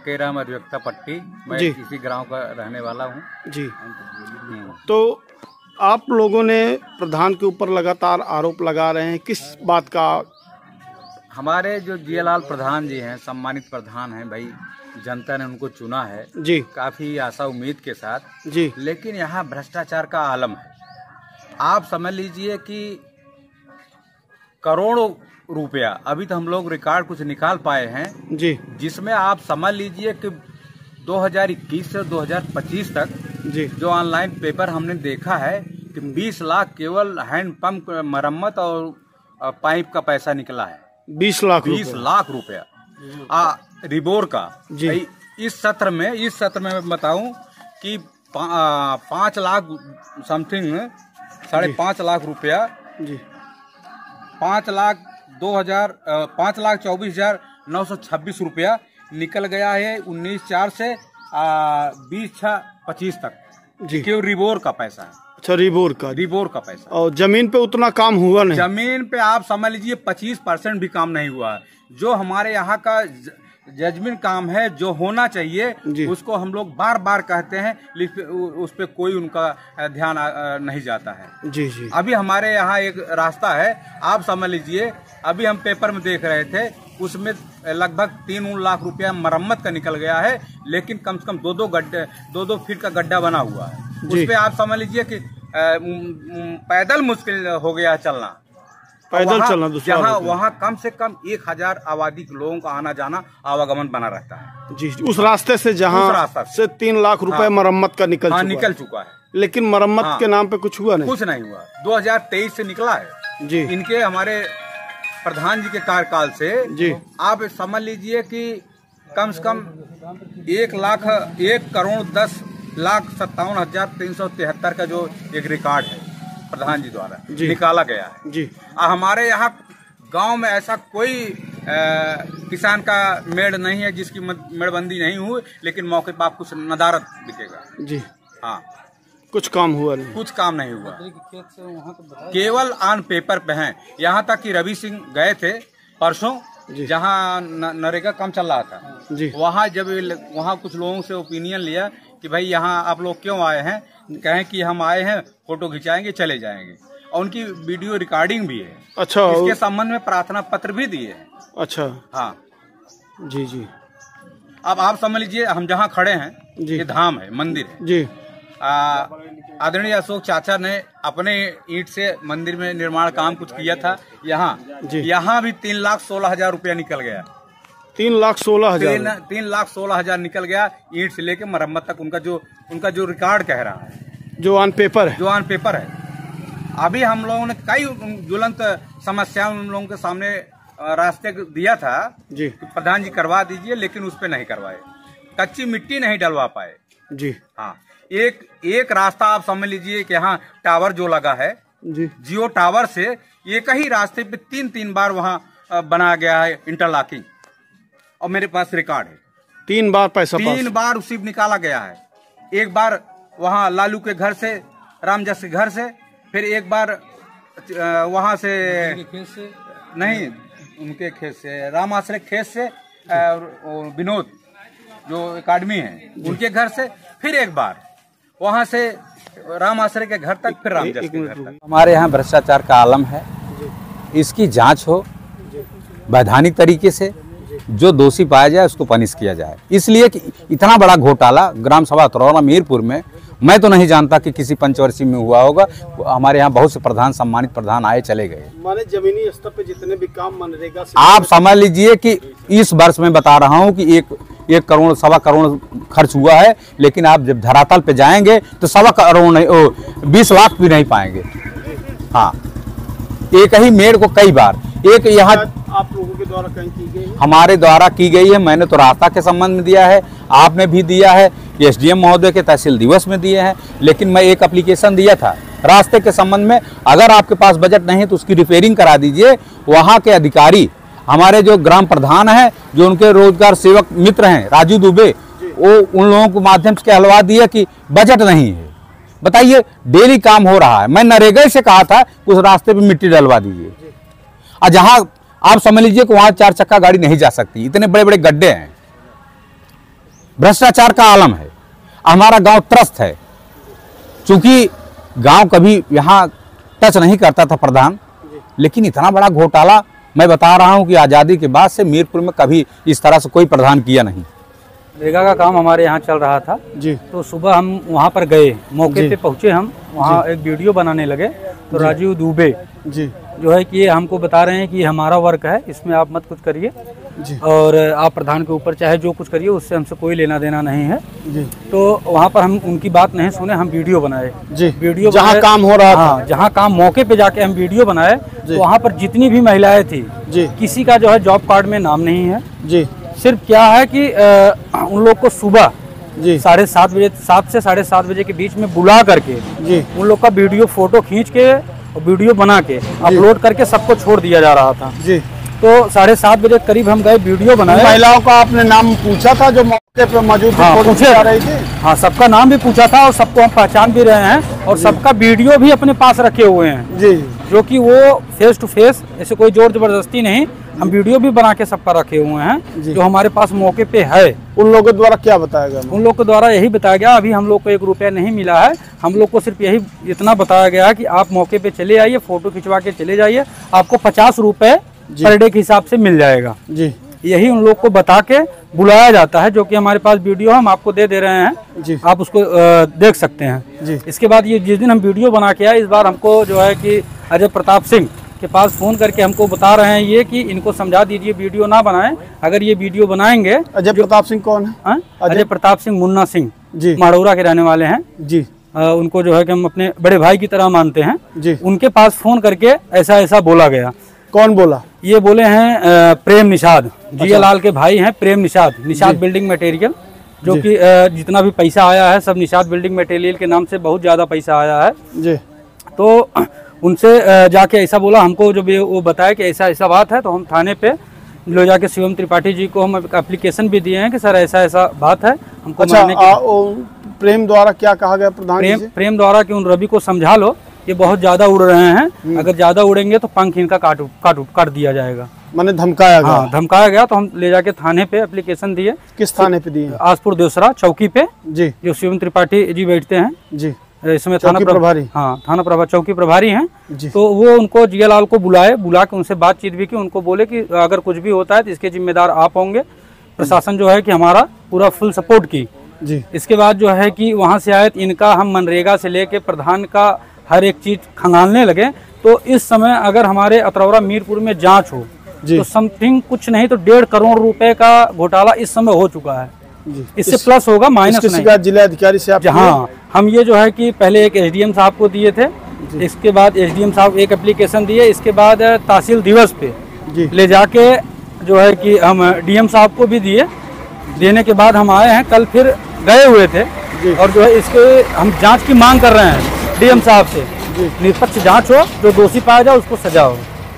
कक्केराम अधिवक्ता पट्टी। मैं इसी गांव का रहने वाला हूँ जी। तो आप लोगों ने प्रधान के ऊपर लगातार आरोप लगा रहे हैं, किस बात का? हमारे जो जियालाल प्रधान जी हैं, सम्मानित प्रधान हैं भाई, जनता ने उनको चुना है जी, काफी आशा उम्मीद के साथ जी। लेकिन यहाँ भ्रष्टाचार का आलम है। आप समझ लीजिए कि करोड़ों रुपया अभी तो हम लोग रिकॉर्ड कुछ निकाल पाए हैं जी, जिसमें आप समझ लीजिए कि 2021 से 2025 तक जी जो ऑनलाइन पेपर हमने देखा है कि 20 लाख केवल हैंडपंप मरम्मत और पाइप का पैसा निकला है। 20 लाख रुपया रिबोर का जी। इस सत्र में मैं बताऊं कि 5 लाख समथिंग 5.5 लाख रुपया जी, 5,24,926 रुपया निकल गया है 19/4 से 20/6/25 तक जी। केवल रिबोर का पैसा है। अच्छा, रिबोर का पैसा। और जमीन पे उतना काम हुआ नहीं? जमीन पे आप समझ लीजिए 25% भी काम नहीं हुआ है। जो हमारे यहाँ का जजमेंट काम है, जो होना चाहिए उसको हम लोग बार बार कहते हैं, उस पे कोई उनका ध्यान नहीं जाता है जी जी। अभी हमारे यहाँ एक रास्ता है, आप समझ लीजिए, अभी हम पेपर में देख रहे थे, उसमें लगभग 3 लाख रुपया मरम्मत का निकल गया है, लेकिन कम से कम 2 फीट का गड्ढा बना हुआ है। उस पे आप समझ लीजिए कि पैदल मुश्किल हो गया चलना, जहाँ वहाँ कम से कम 1000 आबादी के लोगों का आना जाना आवागमन बना रहता है जी। उस रास्ते से जहाँ से 3 लाख रुपए मरम्मत का निकल चुका है, लेकिन मरम्मत के नाम पे कुछ हुआ नहीं? कुछ नहीं हुआ। 2023 से निकला है जी, इनके हमारे प्रधान जी के कार्यकाल से जी। आप समझ लीजिए कि कम से कम 1,10,57,373 का जो एक रिकॉर्ड है प्रधान जी द्वारा निकाला गया है जी। हमारे यहाँ गांव में ऐसा कोई किसान का मेड़ नहीं है जिसकी मेड़बंदी नहीं हुई, लेकिन मौके पर आपको नदारत दिखेगा जी। हाँ, कुछ काम हुआ नहीं? कुछ काम नहीं हुआ, केवल ऑन पेपर पे हैं। यहाँ तक कि रवि सिंह गए थे परसों, जहाँ नरेगा काम चल रहा था जी। वहाँ कुछ लोगों से ओपिनियन लिया कि भाई यहाँ आप लोग क्यों आए हैं, कहें कि हम आए हैं फोटो खिंचाएंगे चले जाएंगे, और उनकी वीडियो रिकॉर्डिंग भी है। अच्छा, इसके संबंध में प्रार्थना पत्र भी दिए हैं। अच्छा, हाँ जी जी। अब आप समझ लीजिए, हम जहाँ खड़े हैं ये धाम है, मंदिर है जी। आदरणीय अशोक चाचा ने अपने ईंट से मंदिर में निर्माण काम कुछ किया था। यहाँ भी 3,16,000 रुपया निकल गया। 3,16,000 निकल गया ईंट से लेके मरम्मत तक। उनका जो रिकॉर्ड कह रहा है, जो ऑन पेपर है। अभी हम लोगों ने कई ज्वलंत समस्या उन लोगों के सामने रास्ते दिया था जी, प्रधान जी करवा दीजिए, लेकिन उस पे नहीं करवाए। कच्ची मिट्टी नहीं डलवा पाए जी। हाँ, एक रास्ता आप समझ लीजिए कि यहाँ टावर जो लगा है जी, जियो टावर से एक ही रास्ते पे 3 बार वहाँ बनाया गया है इंटरलॉकिंग, और मेरे पास रिकॉर्ड है। 3 बार पैसा 3 बार उसी निकाला गया है। एक बार वहाँ लालू के घर से, रामजस के घर से, फिर एक बार वहाँ से नहीं, उनके खेत से, राम आश्रय खेत से, विनोद जो अकादमी है उनके घर से, फिर एक बार वहाँ से राम आश्रय के घर तक, फिर रामजस के घर तक। हमारे यहाँ भ्रष्टाचार का आलम है, इसकी जांच हो वैधानिक तरीके से, जो दोषी पाया जाए उसको पनिश किया जाए। इसलिए कि इतना बड़ा घोटाला ग्राम सभा तरौला मीरपुर में मैं तो नहीं जानता कि किसी पंचवर्षीय में हुआ होगा। हमारे यहाँ बहुत से प्रधान, सम्मानित प्रधान आए चले गए। माने जमीनी स्तर पे जितने भी काम मनरेगा से, आप समझ लीजिए कि इस वर्ष में बता रहा हूँ कि 1 करोड़ 1.25 करोड़ खर्च हुआ है, लेकिन आप जब धरातल पे जाएंगे तो 1.25 करोड़ नहीं, 20 लाख भी नहीं पाएंगे। हाँ, एक ही मेड़ को कई बार, एक यहाँ आप लोगों के द्वारा कहीं की गई, हमारे द्वारा की गई है। मैंने तो रास्ता के संबंध में दिया है, आपने भी दिया है, एसडीएम महोदय के तहसील दिवस में दिए हैं, लेकिन मैं एक एप्लीकेशन दिया था रास्ते के संबंध में। अगर आपके पास बजट नहीं है तो उसकी रिपेयरिंग करा दीजिए। वहाँ के अधिकारी, हमारे जो ग्राम प्रधान हैं, जो उनके रोजगार सेवक मित्र हैं, राजू दुबे, वो उन लोगों को माध्यम से कहलवा दिया कि बजट नहीं है। बताइए, डेली काम हो रहा है। मैं नरेगा से कहा था उस रास्ते पे मिट्टी डलवा दीजिए, और जहाँ आप समझ लीजिए कि वहाँ 4 चक्का गाड़ी नहीं जा सकती, इतने बड़े बड़े गड्ढे हैं। भ्रष्टाचार का आलम है। हमारा गांव त्रस्त है, चूंकि गांव कभी यहाँ टच नहीं करता था प्रधान, लेकिन इतना बड़ा घोटाला मैं बता रहा हूं कि आज़ादी के बाद से मीरपुर में कभी इस तरह से कोई प्रधान किया नहीं। मनरेगा का काम हमारे यहाँ चल रहा था जी। तो सुबह हम वहाँ पर गए, मौके पे पहुँचे, हम वहाँ एक वीडियो बनाने लगे तो राजीव दुबे जी जो है कि ये हमको बता रहे हैं कि ये हमारा वर्क है, इसमें आप मत कुछ करिए जी और आप प्रधान के ऊपर चाहे जो कुछ करिए, उससे हमसे कोई लेना देना नहीं है। जी। तो वहाँ पर हम उनकी बात नहीं सुने, हम वीडियो बनाए जी। वीडियो जहाँ काम हो रहा था, जहाँ काम मौके पे जाके हम वीडियो बनाए तो वहाँ पर जितनी भी महिलाएं थी जी, किसी का जो है जॉब कार्ड में नाम नहीं है जी। सिर्फ क्या है कि उन लोग को सुबह जी 7:30 बजे, 7 से 7:30 बजे के बीच में बुला करके जी उन लोग का वीडियो फोटो खींच के और वीडियो बना के अपलोड करके सबको छोड़ दिया जा रहा था जी। तो 7:30 बजे करीब हम गए, वीडियो बनाए। महिलाओं का आपने नाम पूछा था जो मौके पर मौजूद थी? हाँ, पूछे जा रही थी। हाँ, सबका नाम भी पूछा था और सबको हम पहचान भी रहे हैं और सबका वीडियो भी अपने पास रखे हुए हैं जी, जो कि वो फेस टू फेस, ऐसे कोई जोर जबरदस्ती नहीं, हम वीडियो भी बना के सबका रखे हुए हैं जो हमारे पास मौके पे है। उन लोगों द्वारा क्या बताया गया? उन लोग के द्वारा यही बताया गया, अभी हम लोग को 1 रुपया नहीं मिला है, हम लोग को सिर्फ यही इतना बताया गया कि आप मौके पे चले आइए, फोटो खिंचवा के चले जाइए, आपको 50 रुपए पर डे के हिसाब से मिल जाएगा जी। यही उन लोग को बता के बुलाया जाता है, जो कि हमारे पास वीडियो हम आपको दे दे रहे हैं जी। आप उसको देख सकते हैं जी। इसके बाद ये जिस दिन हम वीडियो बना के आए, इस बार हमको जो है कि अजय प्रताप सिंह के पास फ़ोन करके हमको बता रहे हैं ये कि इनको समझा दीजिए वीडियो ना बनाएं, अगर ये वीडियो बनाएंगे। अजय प्रताप सिंह कौन है? अजय प्रताप सिंह मुन्ना सिंह जी, माड़ौरा के रहने वाले हैं जी। उनको जो है कि हम अपने बड़े भाई की तरह मानते हैं जी। उनके पास फ़ोन करके ऐसा ऐसा बोला गया। कौन बोला? ये बोले हैं प्रेम निषाद, जिया लाल के भाई हैं प्रेम निषाद, निषाद बिल्डिंग मटेरियल, जो कि जितना भी पैसा आया है सब निषाद बिल्डिंग मटेरियल के नाम से बहुत ज़्यादा पैसा आया है जी। तो उनसे जाके ऐसा बोला हमको, जब वो बताया कि ऐसा ऐसा बात है तो हम थाने पे ले जाके शिवम त्रिपाठी जी को हम एप्लीकेशन भी दिए हैं कि सर ऐसा ऐसा बात है हमको। अच्छा, प्रेम द्वारा क्या कहा गया प्रधान जी से? प्रेम द्वारा कि उन रवि को समझा लो, ये बहुत ज्यादा उड़ रहे हैं, अगर ज्यादा उड़ेंगे तो पंख इनका काट दिया जाएगा। मैंने धमकाया गया? हाँ, धमकाया गया। तो हम ले जाके थाने पे एप्लीकेशन दिए। किस थाने पे दिए? आसपुर देवसरा चौकी पे जी, जो शिवम त्रिपाठी जी बैठते हैं जी, इसमें थाना प्रभारी। हाँ, थाना प्रभारी चौकी प्रभारी हैं जी। तो वो उनको जिया लाल को बुला के उनसे बातचीत भी की, उनको बोले कि अगर कुछ भी होता है तो इसके जिम्मेदार आप होंगे। प्रशासन जो है कि हमारा पूरा फुल सपोर्ट की जी। इसके बाद जो है कि वहाँ से आए, इनका हम मनरेगा से लेके प्रधान का हर एक चीज खंगालने लगे। तो इस समय अगर हमारे अतरौरा मीरपुर में जांच हो तो समथिंग कुछ नहीं तो 1.5 करोड़ रुपए का घोटाला इस समय हो चुका है जी। इससे प्लस होगा, माइनस नहीं। जिला अधिकारी से आप? हाँ, हम ये जो है कि पहले एक एसडीएम साहब को दिए थे, इसके बाद एसडीएम साहब एक एप्लीकेशन दिए, इसके बाद तहसील दिवस पे ले जाके जो है कि हम डीएम साहब को भी दिए। देने के बाद हम आए हैं, कल फिर गए हुए थे और जो है इसके हम जांच की मांग कर रहे हैं डीएम साहब से, निष्पक्ष जांच हो, जो दोषी पाया जाए उसको सजा हो,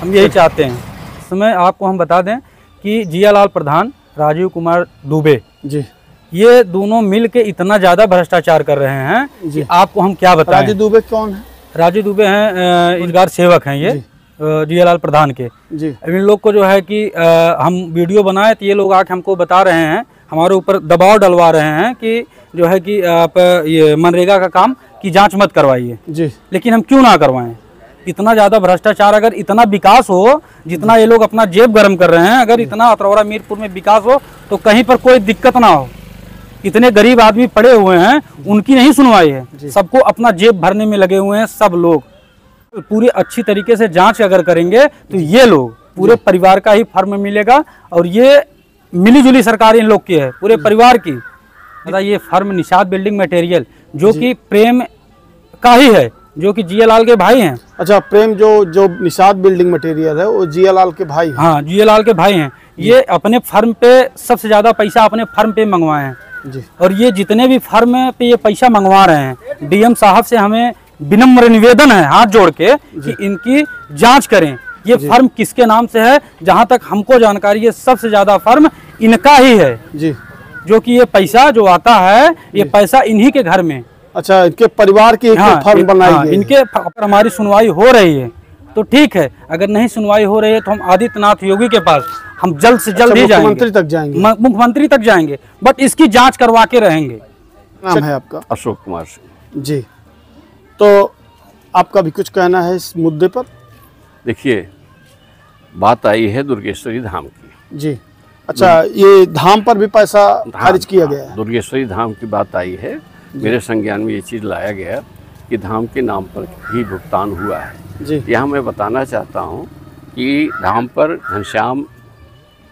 हम यही चाहते हैं। इस समय आपको हम बता दें कि जिया लाल प्रधान, राजीव कुमार दुबे जी, ये दोनों मिल के इतना ज्यादा भ्रष्टाचार कर रहे हैं कि आपको हम क्या बताएं। राजीव दुबे कौन है? राजीव दुबे हैं रोजगार सेवक हैं ये जिया लाल प्रधान के जी। इन लोग को जो है कि हम वीडियो बनाए तो ये लोग आके हमको बता रहे हैं, हमारे ऊपर दबाव डलवा रहे हैं कि जो है कि आप ये मनरेगा का काम की जांच मत करवाइए जी। लेकिन हम क्यों ना करवाएं? इतना ज़्यादा भ्रष्टाचार, अगर इतना विकास हो जितना ये लोग अपना जेब गर्म कर रहे हैं, अगर इतना अतरौरा मीरपुर में विकास हो तो कहीं पर कोई दिक्कत ना हो। इतने गरीब आदमी पड़े हुए हैं, उनकी नहीं सुनवाई है, सबको अपना जेब भरने में लगे हुए हैं सब लोग। पूरी अच्छी तरीके से जांच अगर करेंगे तो ये लोग पूरे परिवार का ही फर्म मिलेगा और ये मिलीजुली सरकार इन लोग की है, पूरे परिवार की। ये फर्म निषाद बिल्डिंग मटेरियल जो कि प्रेम का ही है, जो कि जिया लाल के भाई हैं। अच्छा, प्रेम जो निषाद बिल्डिंग मटेरियल है वो जिया लाल के भाई? हाँ, जिया लाल के भाई हैं। ये अपने फर्म पे सबसे ज्यादा पैसा अपने फर्म पे मंगवाए हैं जी। और ये जितने भी फर्म पे ये पैसा मंगवा रहे हैं, डीएम साहब से हमें विनम्र निवेदन है हाथ जोड़ के कि इनकी जांच करें, ये फर्म किसके नाम से है। जहां तक हमको जानकारी है सबसे ज्यादा फर्म इनका ही है जी, जो कि ये पैसा जो आता है ये पैसा इन्हीं के घर में। अच्छा, इनके परिवार की फर्म बनाई गई है। इनके पर हमारी सुनवाई हो रही है तो ठीक है, अगर नहीं सुनवाई हो रही है तो हम आदित्यनाथ योगी के पास हम जल्द से जल्द ही जाएंगे, मुख्यमंत्री तक जाएंगे, मुख्यमंत्री तक जाएंगे, बट इसकी जांच करवा के रहेंगे। नाम है आपका? अशोक कुमार सिंह जी। तो आपका भी कुछ कहना है इस मुद्दे पर? देखिए, बात आई है दुर्गेश्वरी धाम की। जी। अच्छा, ये धाम पर भी पैसा खारिज किया गया है? दुर्गेश्वरी धाम की बात आई है, मेरे संज्ञान में ये चीज़ लाया गया कि धाम के नाम पर ही भुगतान हुआ है जी। यहाँ मैं बताना चाहता हूँ कि धाम पर घनश्याम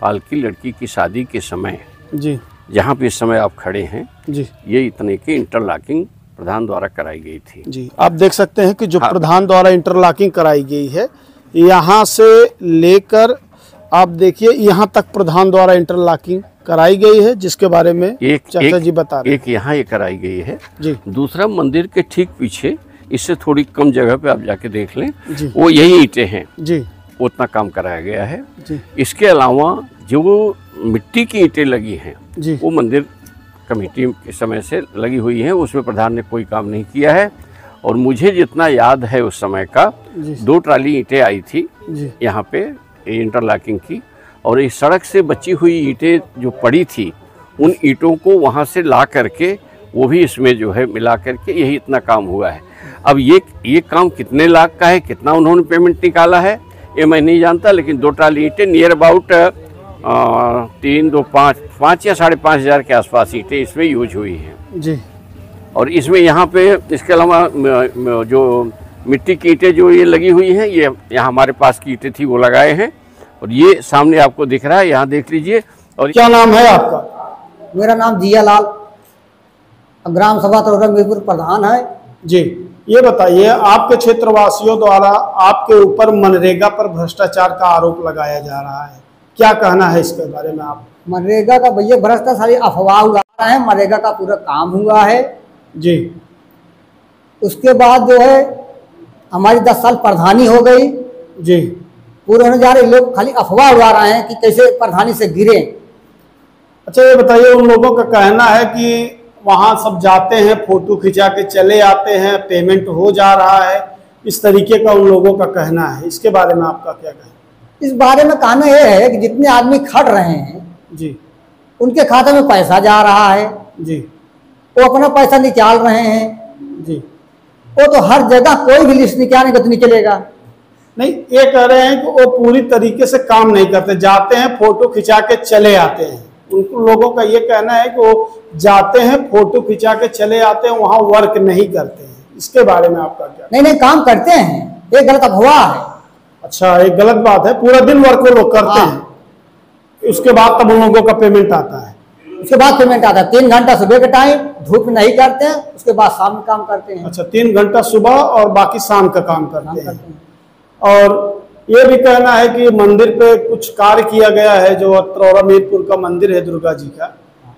पाल की लड़की की शादी के समय जी, जहाँ पे इस समय आप खड़े हैं जी, ये इतने की इंटरलॉकिंग प्रधान द्वारा कराई गई थी। जी, आप देख सकते हैं कि जो हाँ। प्रधान द्वारा इंटरलॉकिंग कराई गई है, यहाँ से लेकर आप देखिए यहाँ तक प्रधान द्वारा इंटरलॉकिंग कराई गई है, जिसके बारे में चाचा जी बता रहे हैं। एक यहाँ ये कराई गई है जी। दूसरा मंदिर के ठीक पीछे इससे थोड़ी कम जगह पे आप जाके देख लें, जी। वो यही ईंटें हैं जी, उतना काम कराया गया है जी, इसके अलावा जो मिट्टी की ईंटें लगी हैं जी, वो मंदिर कमेटी के समय से लगी हुई हैं, उसमें प्रधान ने कोई काम नहीं किया है। और मुझे जितना याद है उस समय का जी, 2 ट्राली ईंटें आई थी जी, यहाँ पे इंटरलॉकिंग की, और इस सड़क से बची हुई ईंटें जो पड़ी थी उन ईंटों को वहाँ से ला करके वो भी इसमें जो है मिला करके यही इतना काम हुआ है। अब ये काम कितने लाख का है, कितना उन्होंने पेमेंट निकाला है ये मैं नहीं जानता, लेकिन 2 ट्राली ईंटें नियर अबाउट 3, 2, 5 या 5,500 के आसपास ईंटें इसमें यूज हुई हैं जी। और इसमें यहाँ पे इसके अलावा जो मिट्टी की ईंटें जो ये लगी हुई हैं, ये यहाँ हमारे पास की ईंटें थी वो लगाए हैं और ये सामने आपको दिख रहा है, यहाँ देख लीजिए। और क्या नाम है आपका? मेरा नाम जियालाल, ग्राम सभा तरोड़ा मीरपुर प्रधान है जी। ये बताइए, आपके क्षेत्रवासियों द्वारा आपके ऊपर मनरेगा पर भ्रष्टाचार का आरोप लगाया जा रहा है, क्या कहना है इसके बारे में आप? मनरेगा का भैया भ्रष्टाचारी अफवाह उड़ा रहा है, मनरेगा का पूरा काम हुआ है जी। उसके बाद जो है हमारी 10 साल प्रधानी हो गई जी। पूरे होने जा रहे, लोग खाली अफवाह उड़ा रहे हैं कि कैसे प्रधानी से गिरे। अच्छा, ये बताइए, उन लोगों का कहना है कि वहाँ सब जाते हैं, फोटो खिंचा के चले आते हैं, पेमेंट हो जा रहा है, इस तरीके का उन लोगों का कहना है, इसके बारे में आपका क्या कहना? इस बारे में कहना यह है कि जितने आदमी खड़ रहे हैं जी, उनके खाते में पैसा जा रहा है, जी, वो अपना पैसा निकाल रहे हैं जी। वो तो हर जगह कोई भी लिस्ट निकालने का तो निकलेगा नहीं, ये कह रहे हैं कि वो पूरी तरीके से काम नहीं करते, जाते हैं फोटो खिंचा के चले आते हैं। उन लोगों का ये कहना है कि वो जाते हैं फोटो खिंचा के चले आते हैं, वहाँ वर्क नहीं करते हैं, इसके बारे में आपका क्या? नहीं काम करते हैं, ये गलत अफवाह है। अच्छा, एक गलत बात है, पूरा दिन वर्क वो लोग करते हैं, उसके बाद तब उन लोगों का पेमेंट आता है? उसके बाद पेमेंट आता है। 3 घंटा सुबह के टाइम धूप में नहीं करते हैं, उसके बाद शाम में काम करते हैं। अच्छा, 3 घंटा सुबह और बाकी शाम का काम करते हैं। और ये भी कहना है कि मंदिर पे कुछ कार्य किया गया है, जो तरोड़ा मीरपुर का मंदिर है दुर्गा जी का,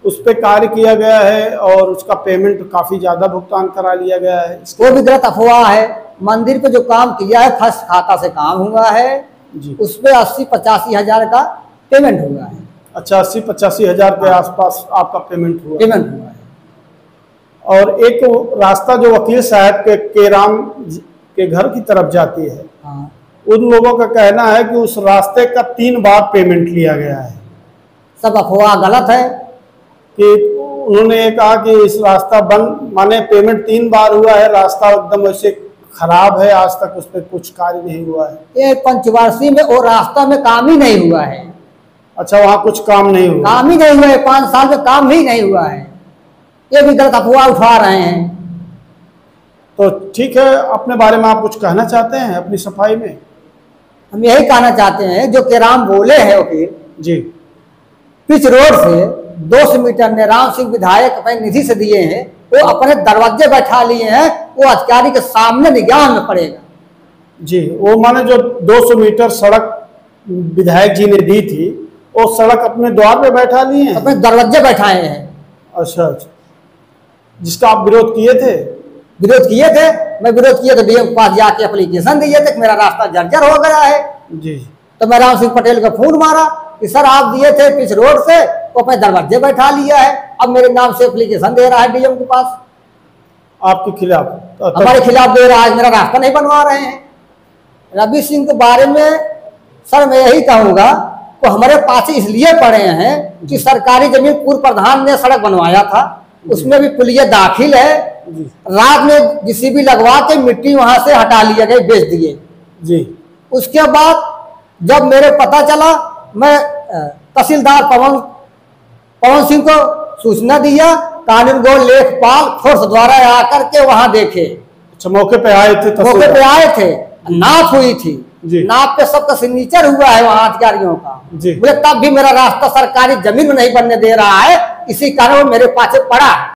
उस पे कार्य किया गया है और उसका पेमेंट काफी ज्यादा भुगतान करा लिया गया है, वो भी गलत अफवाह है। मंदिर पे जो काम किया है फर्स्ट खाता से काम हुआ है जी। उस पे 80-85 हजार का पेमेंट हुआ है। अच्छा, 80-85 हजार के आसपास आपका पेमेंट हुआ है। और एक रास्ता जो वकील साहब के राम के घर की तरफ जाती है, हाँ। उन लोगों का कहना है कि उस रास्ते का 3 बार पेमेंट लिया गया है। सब अफवाह गलत है कि उन्होंने ये कहा कि इस रास्ता बंद, माने पेमेंट 3 बार हुआ है, रास्ता एकदम ऐसे खराब है, आज तक उस पर कुछ कार्य नहीं हुआ है। ये पंचवर्षीय में वो रास्ता में काम ही नहीं हुआ है। अच्छा, वहाँ कुछ काम नहीं हुआ? काम ही नहीं हुआ है, 5 साल में काम ही नहीं हुआ है। ये भी गलत अफवाह उठा रहे हैं। तो ठीक है, अपने बारे में आप कुछ कहना चाहते हैं अपनी सफाई में? हम यही कहना चाहते हैं जो केराम बोले हैं वकील जी, पिच रोड से 200 मीटर नेराम सिंह विधायक अपने निधि से दिए हैं, वो अपने दरवाजे बैठा लिए हैं, वो अधिकारी के सामने निगाह में पड़ेगा। जी, वो माने जो 200 मीटर सड़क विधायक जी ने दी थी, वो सड़क अपने द्वार पे बैठा लिए हैं, अपने दरवाजे बैठाए हैं। अच्छा, जिसका आप विरोध किए थे? विरोध किए थे, मैं विरोध किया तो डीएम के पास जाके एप्लीकेशन दिए थे कि मेरा रास्ता जर्जर हो गया है। जी। तो मैं राम सिंह पटेल को फोन मारा कि सर आप दिए थे पिच रोड से, वो अपने दरवाजे बैठा लिया है, अब मेरे नाम से एप्लीकेशन दे रहा है डीएम के पास। आपके खिलाफ? हमारे खिलाफ दे रहा है, मेरा रास्ता नहीं बनवा रहे हैं। रवि सिंह के बारे में सर मैं यही कहूँगा, वो हमारे पास इसलिए पड़े हैं कि सरकारी जमीन पूर्व प्रधान ने सड़क बनवाया था, उसमें भी पुलिया दाखिल है। रात में जीसीबी लगवा के मिट्टी वहां से हटा लिया गया, बेच दिए जी। उसके बाद जब मेरे पता चला, मैं तहसीलदार पवन सिंह को सूचना दिया, कानूनगो लेखपाल फोर्स द्वारा आकर के वहां देखे। अच्छा, मौके पे आए थे? मौके पे आए थे, नाप हुई थी जी। नाप पे सबका सिग्नेचर हुआ है वहां अधिकारियों का जी। मुझे तब भी मेरा रास्ता सरकारी जमीन में नहीं बनने दे रहा है, इसी कारण वो मेरे पास पड़ा।